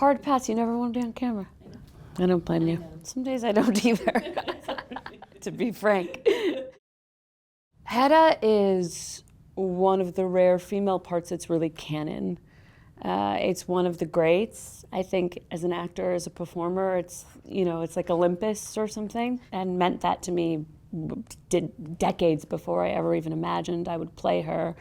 hard pass. You never want to be on camera. I don't blame you. Some days I don't either, to be frank. Hedda is one of the rare female parts that's really canon. It's one of the greats. I think as an actor, as a performer, it's like Olympus or something, and meant that to me decades before I ever even imagined I would play her.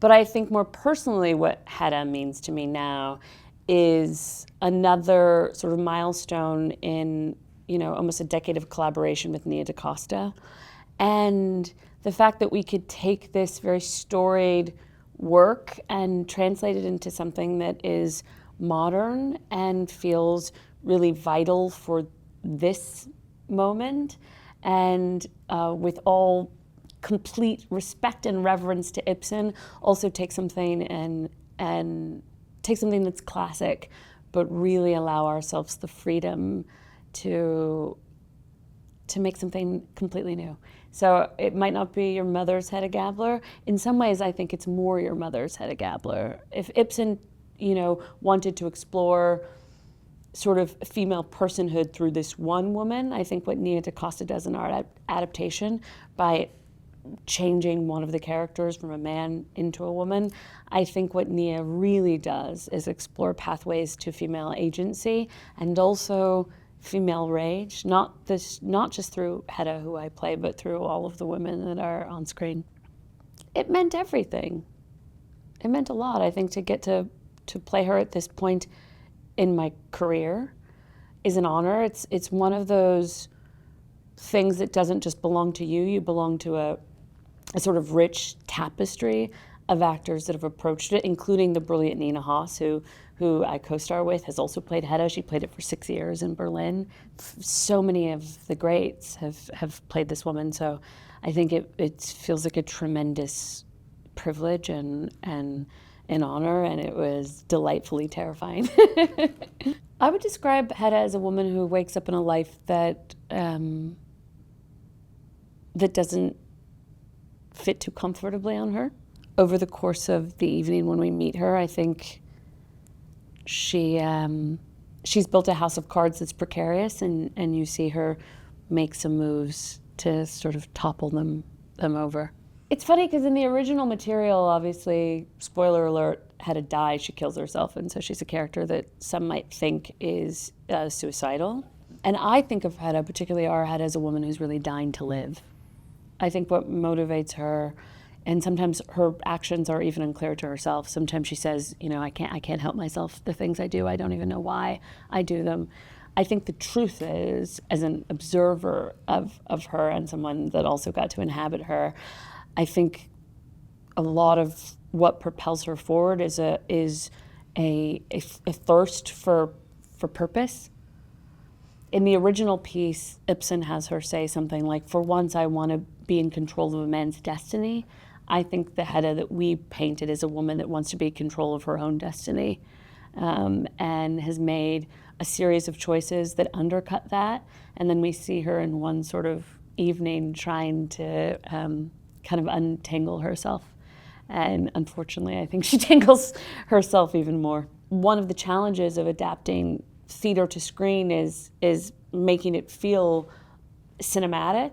But I think more personally what Hedda means to me now is another sort of milestone in, almost a decade of collaboration with Nia DeCosta. And the fact that we could take this very storied work and translate it into something that is modern and feels really vital for this moment, and with all complete respect and reverence to Ibsen, also take something and take something that's classic, but really allow ourselves the freedom to make something completely new. So it might not be your mother's Hedda Gabler. In some ways, I think it's more your mother's Hedda Gabler. If Ibsen, wanted to explore sort of female personhood through this one woman, I think what Nia DeCosta does in our adaptation by changing one of the characters from a man into a woman, I think what Nia really does is explore pathways to female agency and also female rage, not just through Hedda, who I play, but through all of the women that are on screen. It meant everything. It meant a lot, I think, to get to play her at this point in my career is an honor. It's one of those things that doesn't just belong to you. You belong to a sort of rich tapestry of actors that have approached it, including the brilliant Nina Haas, who I co-star with, has also played Hedda. She played it for 6 years in Berlin. So many of the greats have played this woman, so I think it feels like a tremendous privilege and an honor, and it was delightfully terrifying. I would describe Hedda as a woman who wakes up in a life that doesn't fit too comfortably on her. Over the course of the evening when we meet her, I think she's built a house of cards that's precarious, and you see her make some moves to sort of topple them over. It's funny because in the original material, obviously, spoiler alert, Hedda dies, she kills herself, and so she's a character that some might think is suicidal. And I think of Hedda, particularly our Hedda, as a woman who's really dying to live. I think what motivates her, and sometimes her actions are even unclear to herself. Sometimes she says, I can't help myself. The things I do, I don't even know why I do them. I think the truth is, as an observer of her and someone that also got to inhabit her, I think a lot of what propels her forward is a thirst for purpose. In the original piece, Ibsen has her say something like, "For once I want to be in control of a man's destiny." I think the Hedda that we painted is a woman that wants to be in control of her own destiny, and has made a series of choices that undercut that. And then we see her in one sort of evening trying to kind of untangle herself. And unfortunately, I think she tangles herself even more. One of the challenges of adapting theater to screen is making it feel cinematic.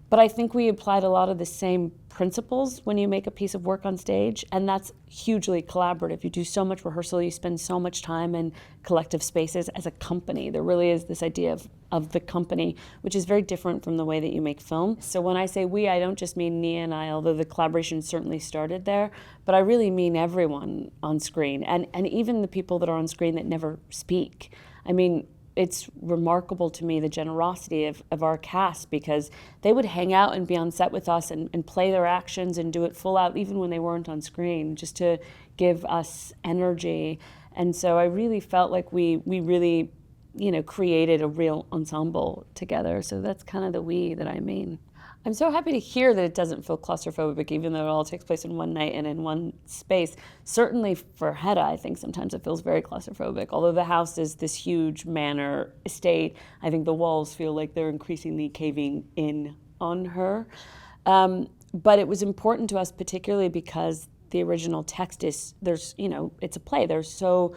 But I think we applied a lot of the same principles when you make a piece of work on stage, and that's hugely collaborative. You do so much rehearsal, you spend so much time in collective spaces as a company. There really is this idea of the company, which is very different from the way that you make film. So when I say we, I don't just mean Nia and I, although the collaboration certainly started there, but I really mean everyone on screen, and even the people that are on screen that never speak. I mean, it's remarkable to me, the generosity of our cast, because they would hang out and be on set with us and play their actions and do it full out, even when they weren't on screen, just to give us energy. And so I really felt like we really, created a real ensemble together. So that's kind of the we that I mean. I'm so happy to hear that it doesn't feel claustrophobic, even though it all takes place in one night and in one space. Certainly for Hedda, I think sometimes it feels very claustrophobic. Although the house is this huge manor estate, I think the walls feel like they're increasingly caving in on her. But it was important to us, particularly because the original text is, it's a play. There's so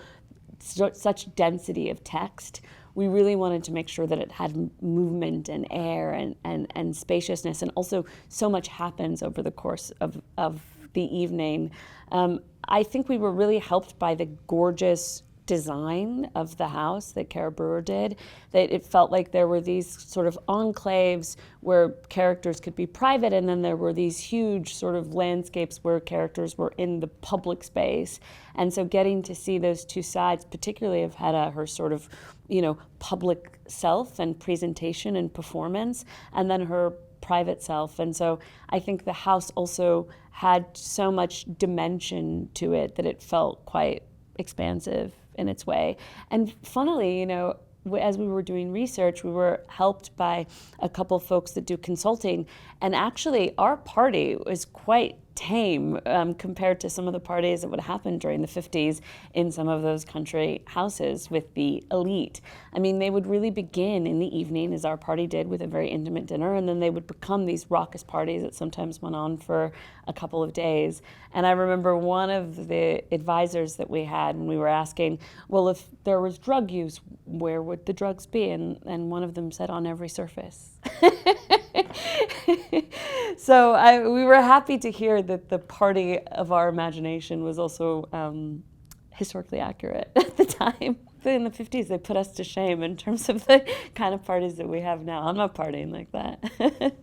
such density of text. We really wanted to make sure that it had movement and air and spaciousness, and also so much happens over the course of the evening. I think we were really helped by the gorgeous design of the house that Kara Brewer did, that it felt like there were these sort of enclaves where characters could be private, and then there were these huge sort of landscapes where characters were in the public space. And so getting to see those two sides, particularly of Hedda, her sort of, public self and presentation and performance, and then her private self. And so I think the house also had so much dimension to it that it felt quite expansive in its way. And funnily, as we were doing research, we were helped by a couple folks that do consulting, and actually our party was quite tame compared to some of the parties that would happen during the 50s in some of those country houses with the elite. I mean, they would really begin in the evening, as our party did, with a very intimate dinner, and then they would become these raucous parties that sometimes went on for a couple of days. And I remember one of the advisors that we had, when we were asking, well, if there was drug use, where would the drugs be? And one of them said, on every surface. So we were happy to hear that the party of our imagination was also historically accurate at the time. In the 50s, they put us to shame in terms of the kind of parties that we have now. I'm not partying like that.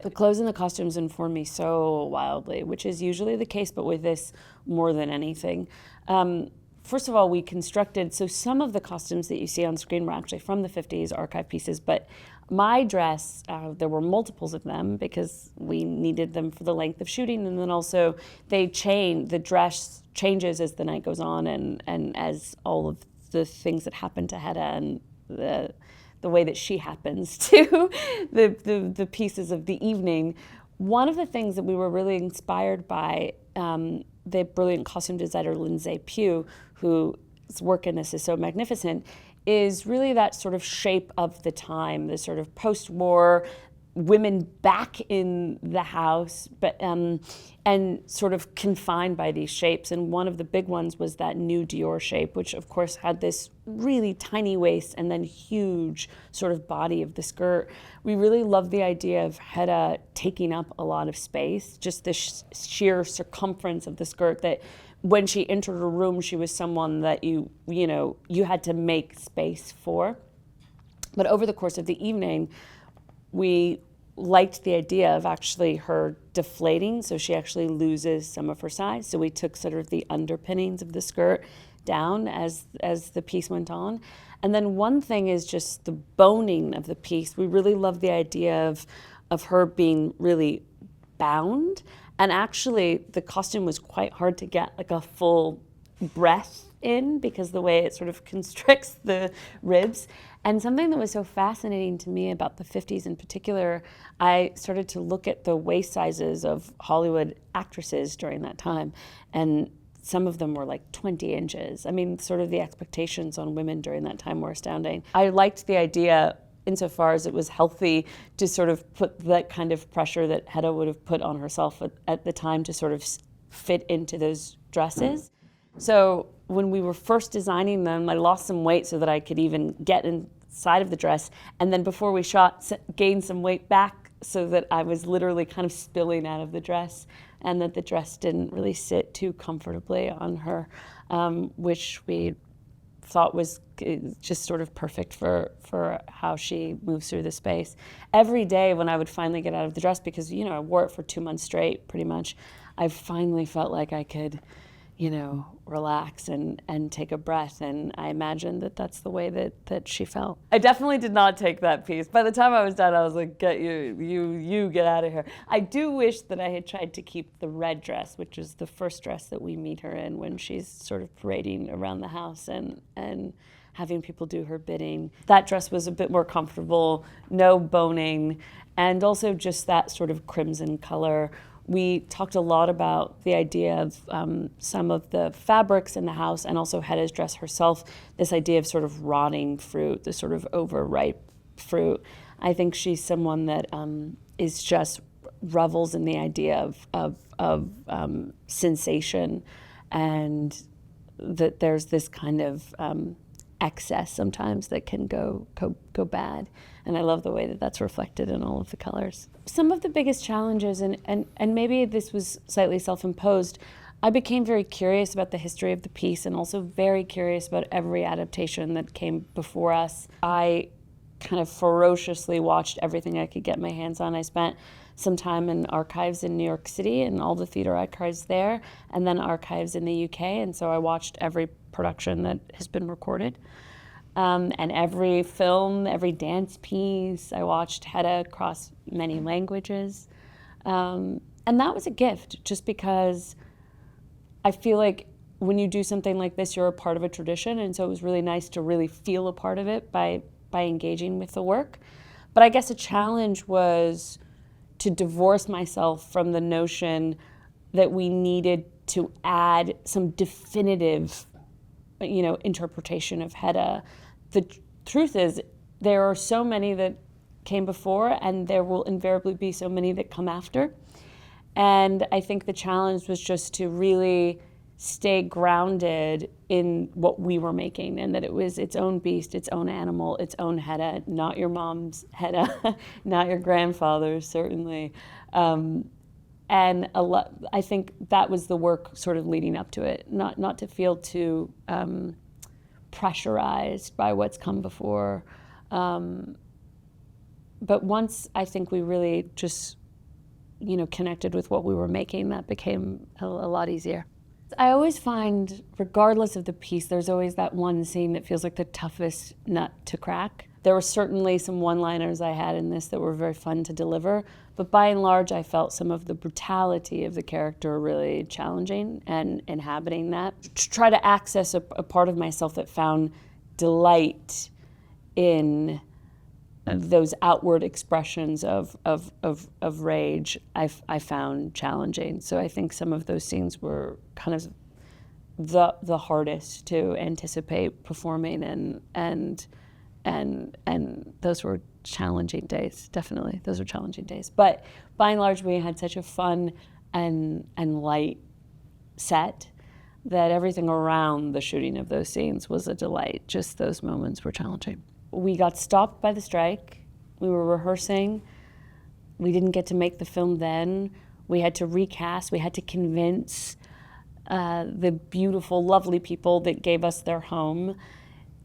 The clothes and the costumes inform me so wildly, which is usually the case, but with this more than anything. First of all, we constructed, so some of the costumes that you see on screen were actually from the 50s archive pieces, but my dress, there were multiples of them because we needed them for the length of shooting, and then also the dress changes as the night goes on, and as all of the things that happen to Hedda and the way that she happens to the pieces of the evening. One of the things that we were really inspired by, the brilliant costume designer Lindsay Pugh, whose work in this is so magnificent, is really that sort of shape of the time, the sort of post-war women back in the house, but and sort of confined by these shapes. And one of the big ones was that new Dior shape, which of course had this really tiny waist and then huge sort of body of the skirt. We really loved the idea of Hedda taking up a lot of space, just the sheer circumference of the skirt, that when she entered a room, she was someone that you had to make space for. But over the course of the evening, we liked the idea of actually her deflating, so she actually loses some of her size. So we took sort of the underpinnings of the skirt down as the piece went on. And then one thing is just the boning of the piece. We really loved the idea of her being really bound. And actually, the costume was quite hard to get like a full breath in because the way it sort of constricts the ribs. And something that was so fascinating to me about the 50s in particular, I started to look at the waist sizes of Hollywood actresses during that time. And some of them were like 20 inches. I mean, sort of the expectations on women during that time were astounding. I liked the idea, insofar as it was healthy, to sort of put that kind of pressure that Hedda would have put on herself at the time to sort of fit into those dresses. So when we were first designing them, I lost some weight so that I could even get inside of the dress. And then before we shot, gained some weight back so that I was literally kind of spilling out of the dress, and that the dress didn't really sit too comfortably on her, which we thought was just sort of perfect for how she moves through the space. Every day when I would finally get out of the dress, because I wore it for 2 months straight pretty much, I finally felt like I could relax and take a breath, and I imagined that that's the way that she felt. I definitely did not take that piece. By the time I was done, I was like, get you get out of here. I do wish that I had tried to keep the red dress, which is the first dress that we meet her in when she's sort of parading around the house and having people do her bidding. That dress was a bit more comfortable, no boning, and also just that sort of crimson color. We talked a lot about the idea of some of the fabrics in the house, and also Hedda's dress herself, this idea of sort of rotting fruit, the sort of overripe fruit. I think she's someone that is just revels in the idea of sensation, and that there's this kind of excess sometimes that can go bad. And I love the way that that's reflected in all of the colors. Some of the biggest challenges, and maybe this was slightly self-imposed, I became very curious about the history of the piece and also very curious about every adaptation that came before us. I kind of ferociously watched everything I could get my hands on. I spent some time in archives in New York City and all the theater archives there, and then archives in the UK, and so I watched every production that has been recorded. And every film, every dance piece, I watched Hedda across many languages. And that was a gift, just because I feel like when you do something like this, you're a part of a tradition, and so it was really nice to really feel a part of it by engaging with the work. But I guess a challenge was to divorce myself from the notion that we needed to add some definitive, interpretation of Hedda. The truth is, there are so many that came before, and there will invariably be so many that come after. And I think the challenge was just to really stay grounded in what we were making, and that it was its own beast, its own animal, its own Hedda, not your mom's Hedda, not your grandfather's, certainly. And I think that was the work sort of leading up to it, not to feel too pressurized by what's come before. But once I think we really just, connected with what we were making, that became a lot easier. I always find, regardless of the piece, there's always that one scene that feels like the toughest nut to crack. There were certainly some one-liners I had in this that were very fun to deliver, but by and large, I felt some of the brutality of the character really challenging, and inhabiting that. To try to access a part of myself that found delight in those outward expressions of rage, I found challenging. So I think some of those scenes were kind of the hardest to anticipate performing, and those were challenging days. Definitely, those were challenging days. But by and large, we had such a fun and light set that everything around the shooting of those scenes was a delight. Just those moments were challenging. We got stopped by the strike. We were rehearsing. We didn't get to make the film then. We had to recast. We had to convince the beautiful, lovely people that gave us their home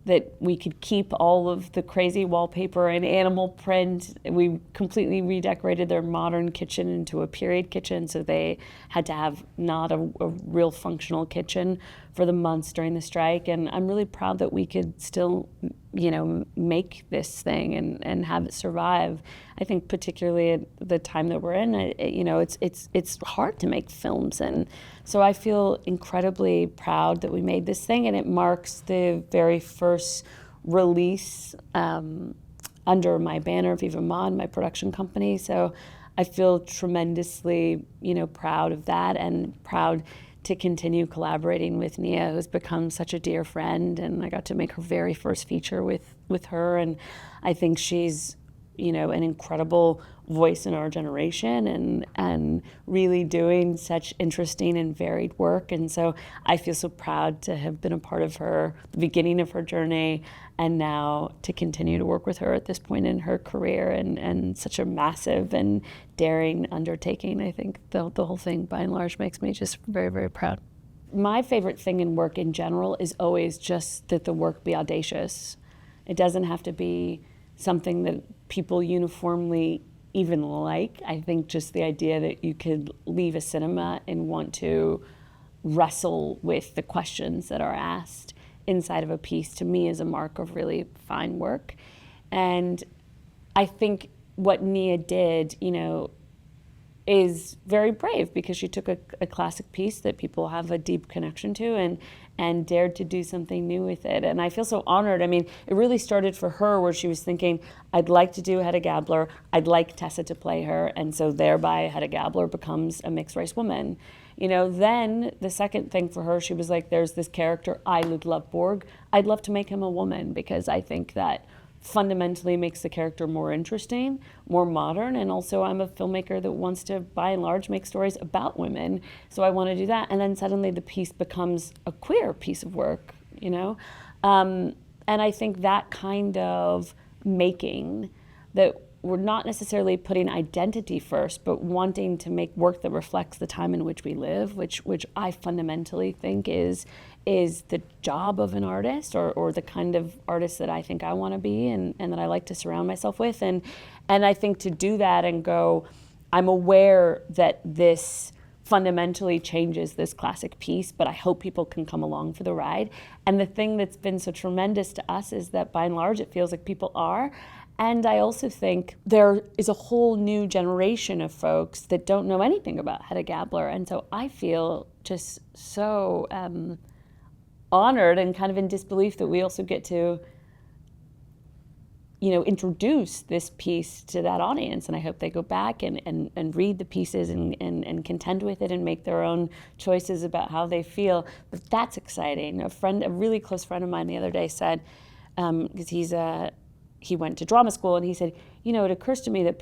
that we could keep all of the crazy wallpaper and animal print. We completely redecorated their modern kitchen into a period kitchen, so they had to have not a real functional kitchen for the months during the strike. And I'm really proud that we could still, make this thing and have it survive. I think particularly at the time that we're in, it's hard to make films, and so I feel incredibly proud that we made this thing, and it marks the very first release under my banner, Viva Mod, my production company. So I feel tremendously, proud of that, and proud to continue collaborating with Nia, who's become such a dear friend, and I got to make her very first feature with her, and I think she's, an incredible voice in our generation, and really doing such interesting and varied work. And so I feel so proud to have been a part of the beginning of her journey, and now to continue to work with her at this point in her career, and such a massive and daring undertaking. I think the whole thing, by and large, makes me just very, very proud. My favorite thing in work in general is always just that the work be audacious. It doesn't have to be something that people uniformly even like. I think just the idea that you could leave a cinema and want to wrestle with the questions that are asked inside of a piece, to me, is a mark of really fine work. And I think what Nia did, is very brave, because she took a classic piece that people have a deep connection to, and dared to do something new with it. And I feel so honored. I mean, it really started for her where she was thinking, I'd like to do Hedda Gabler, I'd like Tessa to play her, and so thereby Hedda Gabler becomes a mixed race woman. Then the second thing for her, she was like, there's this character, Eilid Lovborg. I'd love to make him a woman, because I think that fundamentally makes the character more interesting, more modern, and also I'm a filmmaker that wants to, by and large, make stories about women, so I want to do that. And then suddenly the piece becomes a queer piece of work, And I think that kind of making, that we're not necessarily putting identity first, but wanting to make work that reflects the time in which we live, which I fundamentally think is the job of an artist, or the kind of artist that I think I want to be, and that I like to surround myself with. And I think to do that and go, I'm aware that this fundamentally changes this classic piece, but I hope people can come along for the ride. And the thing that's been so tremendous to us is that by and large it feels like people are. And I also think there is a whole new generation of folks that don't know anything about Hedda Gabler. And so I feel just so honored and kind of in disbelief that we also get to, introduce this piece to that audience. And I hope they go back and read the pieces and contend with it and make their own choices about how they feel. But that's exciting. A really close friend of mine the other day said, because he went to drama school, and he said, it occurs to me that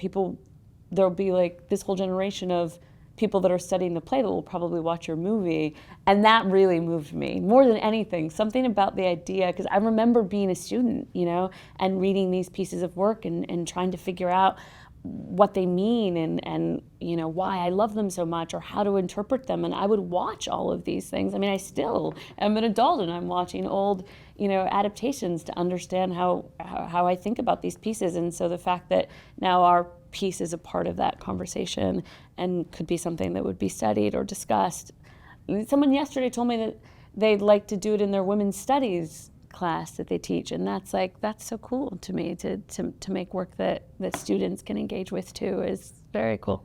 there'll be like this whole generation of people that are studying the play that will probably watch your movie. And that really moved me more than anything. Something about the idea, because I remember being a student, and reading these pieces of work and trying to figure out what they mean and why I love them so much, or how to interpret them. And I would watch all of these things. I mean, I still am an adult and I'm watching old, adaptations to understand how I think about these pieces. And so the fact that now our piece is a part of that conversation and could be something that would be studied or discussed. Someone yesterday told me that they'd like to do it in their women's studies class that they teach, and that's so cool to me, to make work that students can engage with too is very cool.